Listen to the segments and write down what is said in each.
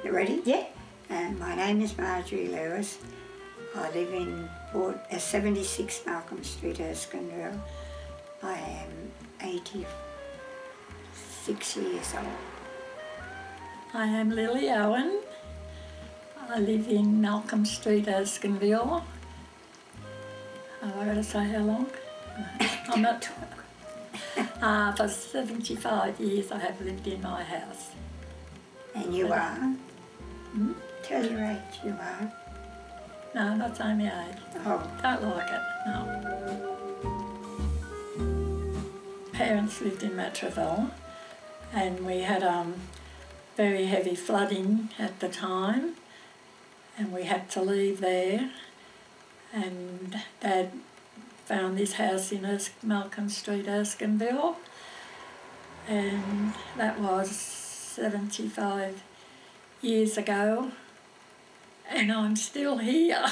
You ready? Yeah. My name is Marjorie Lewis. I live in 76 Malcolm Street, Erskineville. I am 86 years old. I am Lily Owen. I live in Malcolm Street, Erskineville. Have I got to say how long? I'm not talking. For 75 years I have lived in my house. And you are? Tell your age, you are. No, not saying my age. Oh. Don't like it, no. Parents lived in Matraville and we had very heavy flooding at the time and we had to leave there, and Dad found this house in Malcolm Street, Erskineville, and that was 75 years ago, and I'm still here.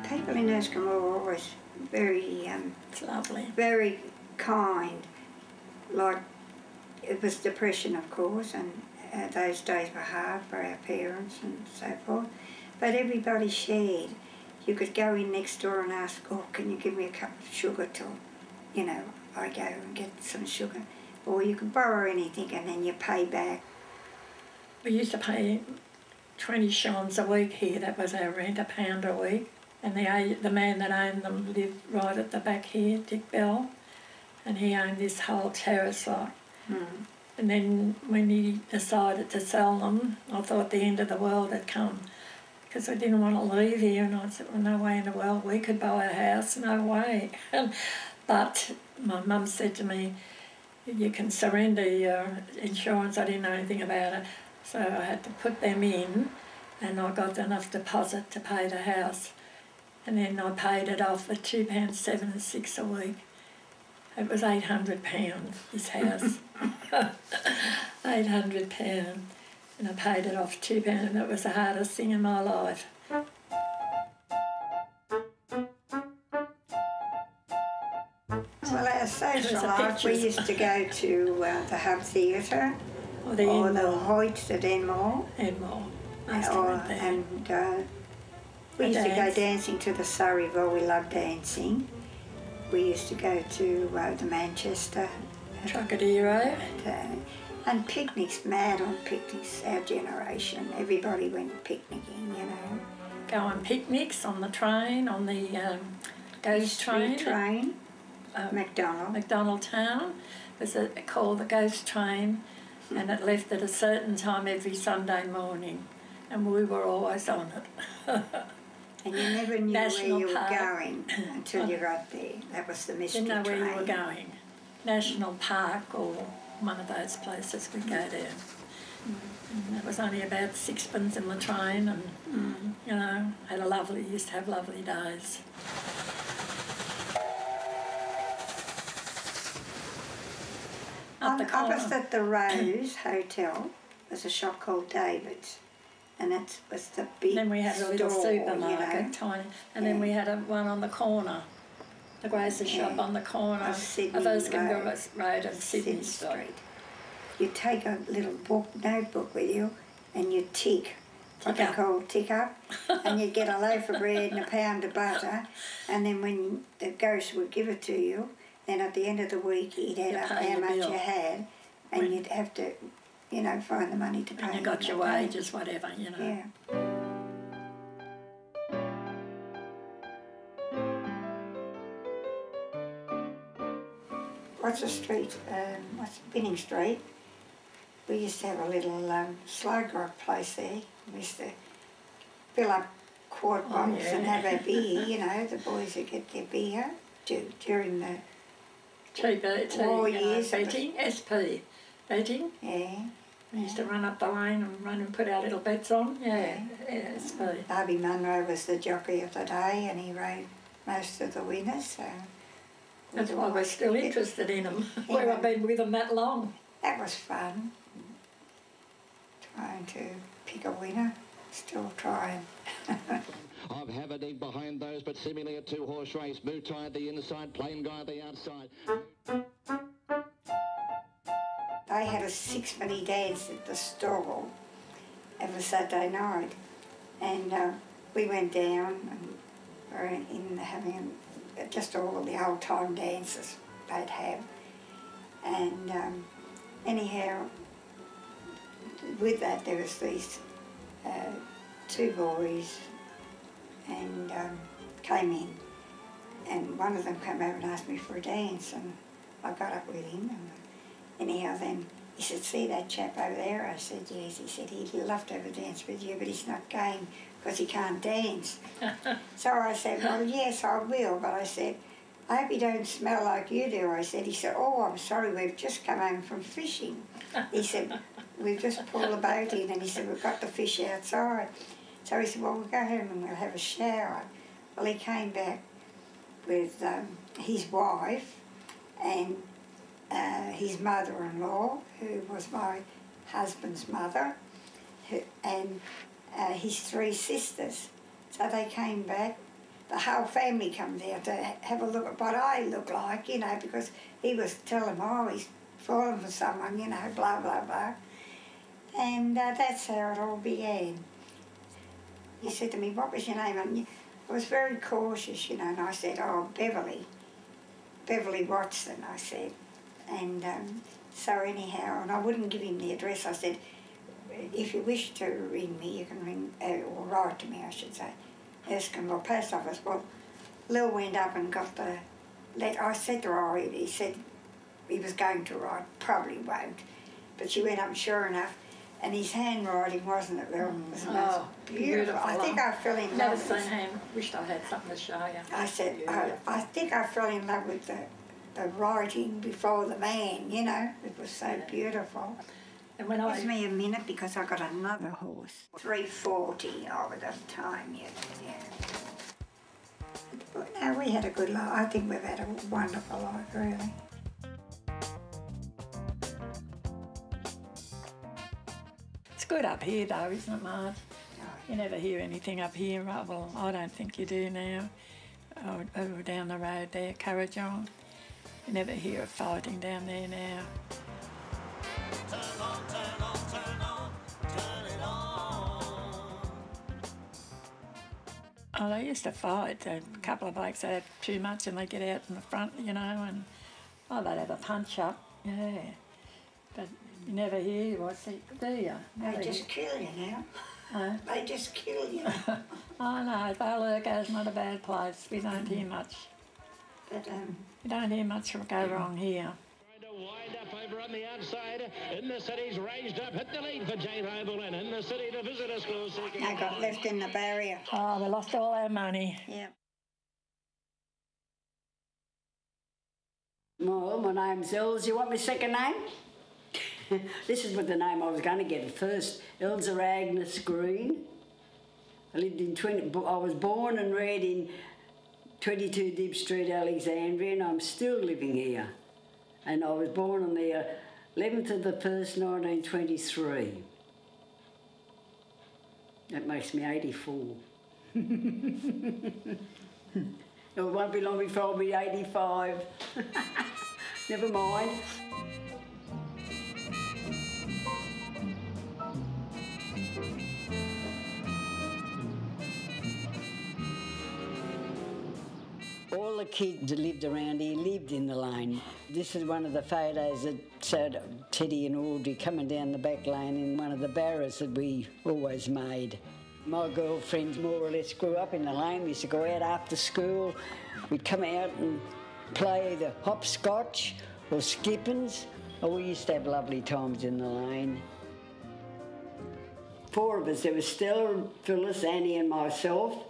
People in Erskineville were always very, it's lovely, very kind. Like, it was depression, of course, and those days were hard for our parents and so forth. But everybody shared. You could go in next door and ask, "Oh, can you give me a cup of sugar till, you know, I go and get some sugar?" Or you could borrow anything and then you pay back. We used to pay 20 shillings a week here. That was our rent, £1 a week. And the man that owned them lived right at the back here, Dick Bell, and he owned this whole terrace lot. And then when he decided to sell them, I thought the end of the world had come, because I didn't want to leave here, and I said, well, no way in the world we could buy a house, no way. But my mum said to me, you can surrender your insurance. I didn't know anything about it, so I had to put them in, and I got enough deposit to pay the house. And then I paid it off for £2.76 a week. It was £800, this house. £800, and I paid it off £2, and it was the hardest thing in my life. Well, our social life, we used to go to the Hub Theatre or the Hoyts at Enmore. Enmore. We used to go dancing to the Surreyville. We loved dancing. We used to go to the Manchester. Trocadero. And picnics, mad on picnics, our generation. Everybody went picnicking, you know. Go on picnics on the train, on the ghost train. McDonald Town. It was called the Ghost Train, and it left at a certain time every Sunday morning, and we were always on it. And you never knew where you were going until you got there. That was the mystery train. Didn't know where you were going. National Park or one of those places we'd go there. And it was only about sixpence in the train, and you know, used to have lovely days. Opposite the Rose Hotel was a shop called David's, and that was the big store. Then we had a little supermarket, you know. tiny, and then we had one on the corner, the grocery shop on the corner of Erskineville Road and Sydney Street. You take a little notebook with you, and you tick up, and you get a loaf of bread and a pound of butter, and then when the ghost would give it to you, then at the end of the week he'd add up how much you had, and you'd have to, you know, find the money to pay. And you got your wages, whatever, you know. Yeah. What's the street? What's Binning Street? We used to have a little slug rod place there. We used to fill up quart bottles and have our beer, you know, the boys would get their beer during the war years. Betting, SP, betting. Yeah. We used to run up the lane and run and put our little bets on. Yeah, SP. Barbie Munro was the jockey of the day, and he rode most of the winners, so... That's why we're still interested in them. Yeah. We've been with them that long. That was fun. Trying to pick a winner, still trying. Of Haverding behind those, but seemingly a two-horse race. Moo Tide the inside, Plain Guy the outside. they had a sixpenny dance at the stall every Saturday night, and we went down and were in having just all the old time dances they'd have, and anyhow, with that there was these two boys, and came in, and one of them came over and asked me for a dance, and I got up with him, and anyhow then he said, "See that chap over there?" I said, "Yes." He said, "He'd love to have a dance with you, but he's not game because he can't dance." So I said, "Well, yes, I will," but I said, "I hope he don't smell like you do," I said. He said, "Oh, I'm sorry, we've just come home from fishing." He said, "We've just pulled the boat in," and he said, "We've got the fish outside." So he said, "Well, we'll go home and we'll have a shower." Well, he came back with his wife and his mother-in-law, who was my husband's mother, and his three sisters. So they came back. The whole family comes out to have a look at what I look like, you know, because he was telling them, "Oh, he's fallen for someone," you know, blah, blah, blah. And that's how it all began. He said to me, "What was your name?" And I was very cautious, you know, and I said, "Oh, Beverly Watson," I said. And so anyhow, and I wouldn't give him the address. I said, "If you wish to ring me, you can ring, or write to me, I should say, Erskineville Post Office." Well, Lil went up and got the letter. I said to her, he said he was going to write, probably won't. But she went up, sure enough, and his handwriting wasn't it, Lil? It was beautiful. I think I fell in love with him. Wished I had something to show you. I said, I think I fell in love with the writing before the man, you know. It was so beautiful. And when Give me a minute because I got another horse. 340 over the time, yeah. But no, we had a good life. I think we've had a wonderful life, really. It's good up here though, isn't it, Marge? You never hear anything up here. Well, I don't think you do now. Over down the road there, Currajong. You never hear of fighting down there now. Turn on, turn on, turn on, turn it on. Oh, they used to fight. A couple of blokes that had too much and they'd get out in the front, you know, and they'd have a punch up, yeah. But you never hear, do you? They just kill you now. They just kill you. I know, Balurgo's not a bad place. We don't hear much. But we don't hear much go wrong here. Trying to wind up over on the outside. In the city's raised up, hit the lead for Jane Oberlin. In the city, the visitor school seeking. I got left in the barrier. Oh, we lost all our money. Yeah. Well, my name's Els. You want my second name? This is what the name I was going to get at first. Elsa Agnes Green. I was born and reared in 22 Deep Street, Alexandria, and I'm still living here. And I was born on the 11th of the 1st, 1923. That makes me 84. It won't be long before I'll be 85. Never mind. All the kids that lived around here lived in the lane. This is one of the photos that showed Teddy and Audrey coming down the back lane in one of the barrows that we always made. My girlfriends more or less grew up in the lane. We used to go out after school. We'd come out and play either hopscotch or skippings. Oh, we used to have lovely times in the lane. Four of us, there was Stella, Phyllis, Annie and myself.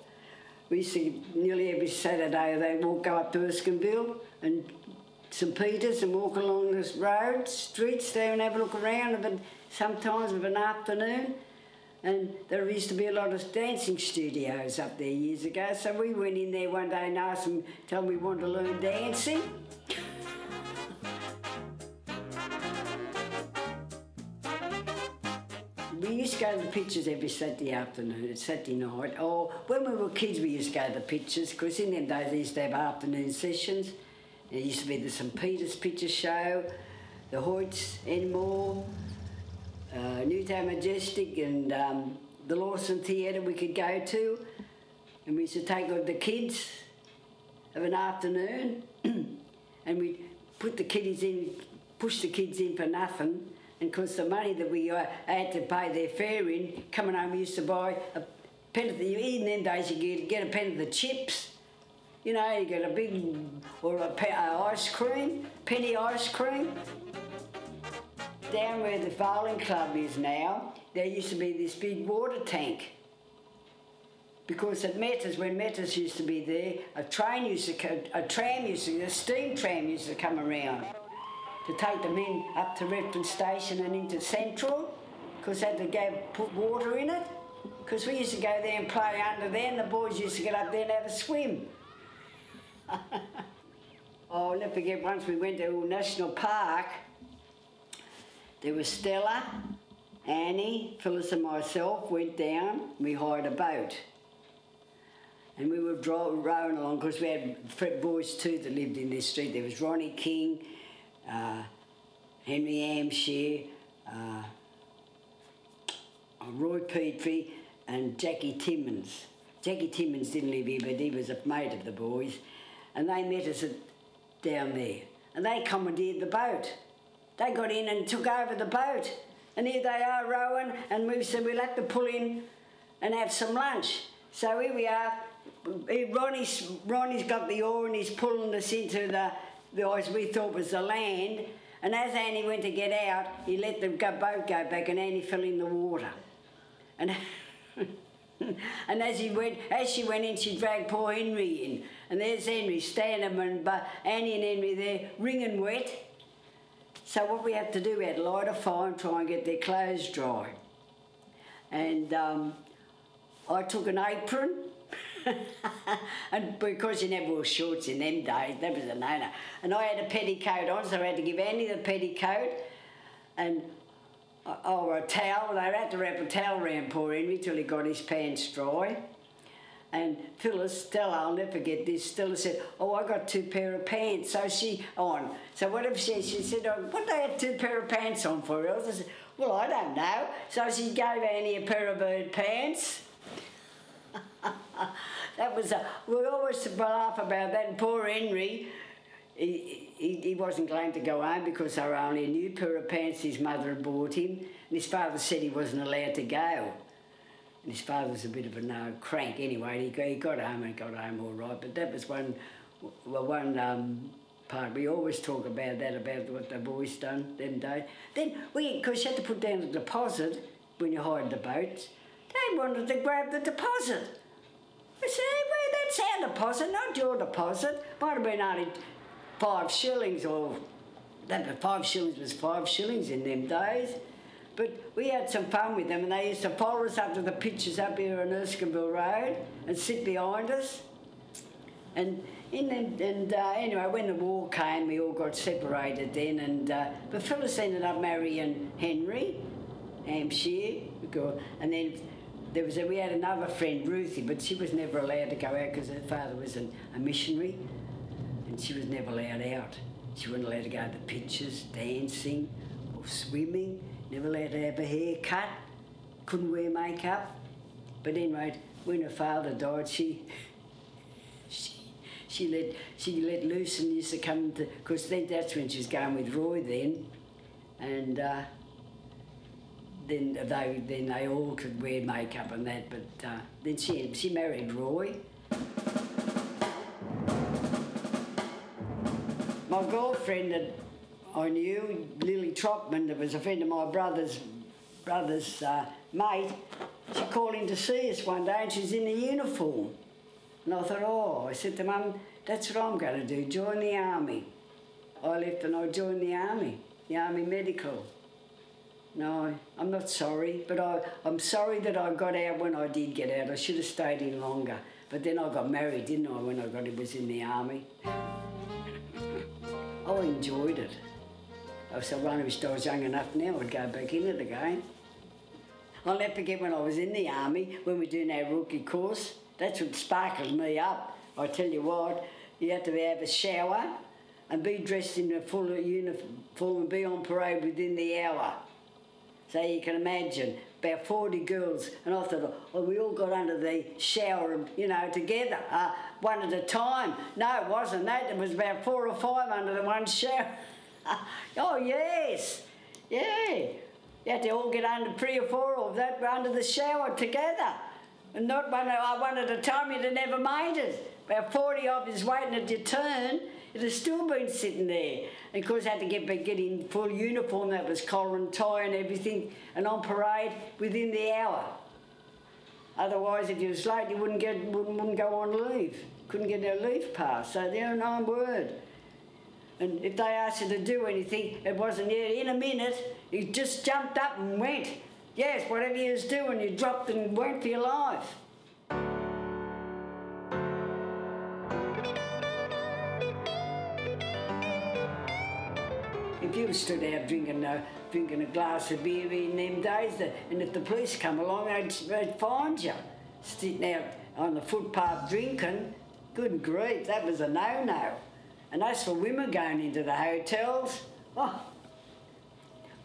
We used to, nearly every Saturday, they'd go up to Erskineville and St Peter's and walk along this road, streets there and have a look around, but sometimes of an afternoon. And there used to be a lot of dancing studios up there years ago, so we went in there one day and asked them, tell them we wanted to learn dancing. We used to go to the pictures every Saturday afternoon, Saturday night. Or when we were kids, we used to go to the pictures, because in them days they used to have afternoon sessions. There used to be the St Peter's picture show, the Hoyts anymore, Newtown Majestic and the Lawson Theatre we could go to, and we used to take the kids of an afternoon and we'd put the kiddies in, push the kids in for nothing, and because the money that we had to pay their fare in, coming home we used to buy a pen of the, in them days you could get a pen of the chips, you know, you get a big, or a ice cream, penny ice cream. Down where the bowling club is now, there used to be this big water tank. Because at Metters, when Metters used to be there, a steam tram used to come around to take the men up to Repton Station and into Central, because they had to put water in it. Because we used to go there and play under there, and the boys used to get up there and have a swim. Oh, I'll never forget, once we went to National Park, there was Stella, Annie, Phyllis and myself went down, we hired a boat. And we were rowing along, because we had boys too that lived in this street. There was Ronnie King, Henry Hampshire, Roy Petrie and Jackie Timmins. Jackie Timmins didn't live here, but he was a mate of the boys. And they met us down there. And they commandeered the boat. They got in and took over the boat. And here they are rowing, and we said we'll have to pull in and have some lunch. So here we are. Ronnie's got the oar and he's pulling us into the ice we thought was the land. And as Annie went to get out, he let the boat go back, and Annie fell in the water. And and as she went in, she dragged poor Henry in. And there's Henry standing, and Annie and Henry there, wringing wet. So what we had to do, we had to light a fire and try and get their clothes dry. And I took an apron, and because you never wore shorts in them days, that was a no-no. And I had a petticoat on, so I had to give Annie the petticoat, and or a towel. They had to wrap a towel around poor Henry till he got his pants dry. And Phyllis, Stella, I'll never forget this, Stella said, oh, I got 2 pair of pants. So she whatever she said, oh, what do they have 2 pair of pants on for? I said, well, I don't know. So she gave Annie a pair of bird pants. That was we always laugh about that. And poor Henry, he wasn't going to go home because they were only a new pair of pants his mother had bought him. And his father said he wasn't allowed to go. And his father was a bit of a crank anyway. He got home and got home all right. But that was one part. We always talk about that, about what the boys done them days. Then because you had to put down a deposit when you hired the boats, they wanted to grab the deposit. I said, hey, well, that's our deposit, not your deposit. Might have been only 5 shillings, or that 5 shillings was 5 shillings in them days. But we had some fun with them, and they used to follow us up to the pictures up here on Erskineville Road and sit behind us. And anyway, when the war came, we all got separated then. But Phyllis ended up marrying Henry Hampshire, and then we had another friend, Ruthie, but she was never allowed to go out because her father was a missionary, and she was never allowed out. She wasn't allowed to go to the pictures, dancing, or swimming. Never allowed to have her hair cut. Couldn't wear makeup. But anyway, when her father died, she let loose and used to come to, because then that's when she was going with Roy then, and then they all could wear makeup and that. But then she married Roy. My girlfriend that I knew, Lily Trotman, that was a friend of my brother's mate, she called in to see us one day, and she's in a uniform. And I thought, I said to Mum, that's what I'm going to do, join the army. I left and I joined the army medical. No, I'm not sorry, but I'm sorry that I got out when I did get out. I should have stayed in longer. But then I got married, didn't I, when I was in the army. I enjoyed it. I only wished I was young enough now, I'd go back in it again. I'll never forget when I was in the army, when we were doing our rookie course. That's what sparkled me up. I tell you what, you had to have a shower and be dressed in a full uniform and be on parade within the hour. So you can imagine, about 40 girls, and I thought, oh, we all got under the shower, you know, together, one at a time. No, it wasn't that. There was about 4 or 5 under the one shower. Oh, yes, yeah. You had to all get under 3 or 4 of that under the shower together. And not one at a time, you'd have never made it. About 40 of us waiting at your turn, it has still been sitting there. And of course, had to get in full uniform, that was collar and tie and everything, and on parade within the hour. Otherwise, if you was late, you wouldn't go on leave. Couldn't get a leave pass, so they're no word. And if they asked you to do anything, it wasn't yet. In a minute, you just jumped up and went. Yes, whatever you was doing, you dropped and went for your life. If you stood out drinking a glass of beer in them days, and if the police come along, they'd find you. Sitting out on the footpath drinking, good grief, that was a no-no. And as for women going into the hotels, oh,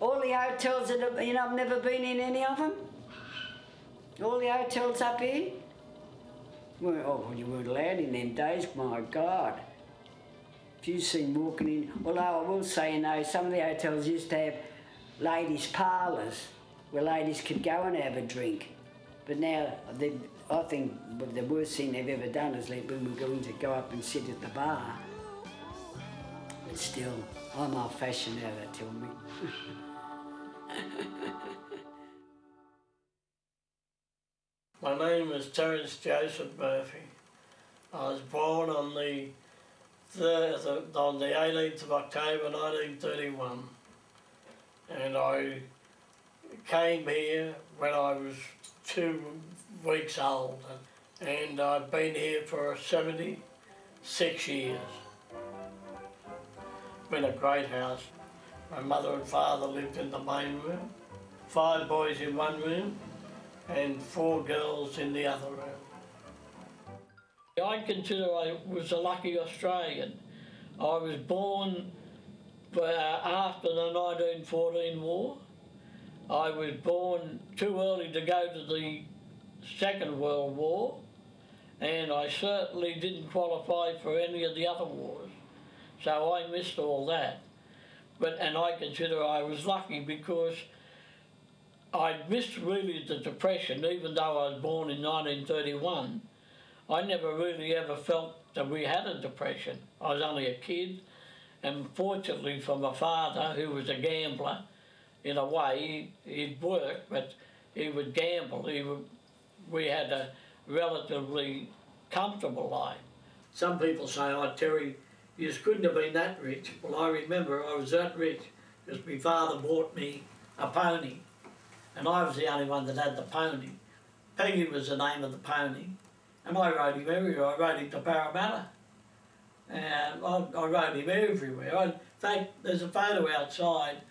all the hotels that I've never been in any of them. All the hotels up here. Well, you weren't allowed in them days, my God. If you seen walking in, although I will say, some of the hotels used to have ladies' parlours where ladies could go and have a drink. But now, I think the worst thing they've ever done is let women go up and sit at the bar. But still, I'm old-fashioned now, they tell me. My name is Terence Joseph Murphy. I was born on the 18th of October 1931, and I came here when I was 2 weeks old, and I've been here for 76 years. Been a great house. My mother and father lived in the main room, 5 boys in one room and 4 girls in the other room. I consider I was a lucky Australian. I was born after the 1914 war. I was born too early to go to the Second World War, and I certainly didn't qualify for any of the other wars. So I missed all that. And I consider I was lucky because I missed really the Depression, even though I was born in 1931. I never really ever felt that we had a depression. I was only a kid, and fortunately for my father, who was a gambler, in a way, he'd work, but he would gamble. We had a relatively comfortable life. Some people say, oh, Terry, you just couldn't have been that rich. Well, I remember I was that rich because my father bought me a pony, and I was the only one that had the pony. Peggy was the name of the pony, and I rode him everywhere. I rode him to Parramatta, and I rode him everywhere. In fact, there's a photo outside